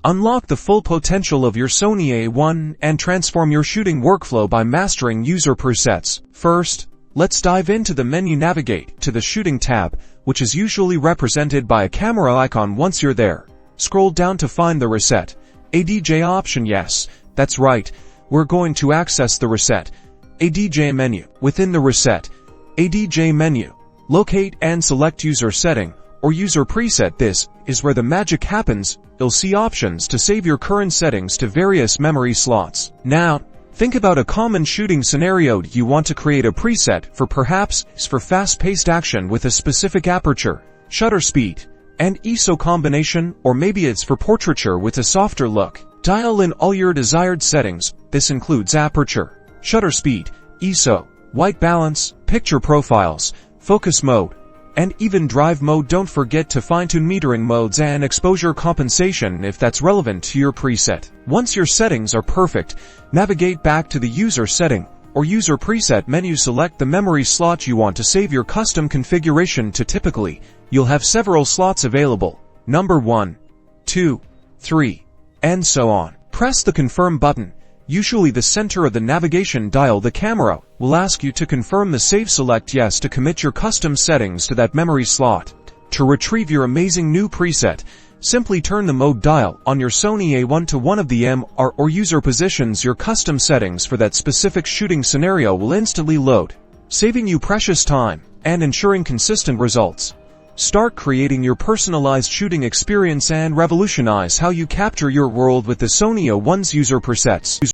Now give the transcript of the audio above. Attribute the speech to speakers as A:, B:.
A: Unlock the full potential of your Sony A1 and transform your shooting workflow by mastering user presets. First, let's dive into the menu. Navigate to the Shooting tab, which is usually represented by a camera icon. Once you're there, scroll down to find the Reset ADJ option. Yes, that's right, we're going to access the Reset ADJ menu. Within the Reset ADJ menu, locate and select User Setting or User Preset. This is where the magic happens. You'll see options to save your current settings to various memory slots. Now, think about a common shooting scenario you want to create a preset for. Perhaps it's for fast-paced action with a specific aperture, shutter speed, and ISO combination, or maybe it's for portraiture with a softer look. Dial in all your desired settings. This includes aperture, shutter speed, ISO, white balance, picture profiles, focus mode, and even drive mode. Don't forget to fine-tune metering modes and exposure compensation if that's relevant to your preset. Once your settings are perfect, navigate back to the User Setting or User Preset menu. Select the memory slot you want to save your custom configuration to. Typically, you'll have several slots available, number 1, 2, 3, and so on. Press the Confirm button, usually the center of the navigation dial. The camera will ask you to confirm the save. Select Yes to commit your custom settings to that memory slot. To retrieve your amazing new preset, simply turn the mode dial on your Sony A1 to one of the MR or user positions. Your custom settings for that specific shooting scenario will instantly load, saving you precious time and ensuring consistent results. Start creating your personalized shooting experience and revolutionize how you capture your world with the Sony A1's user presets.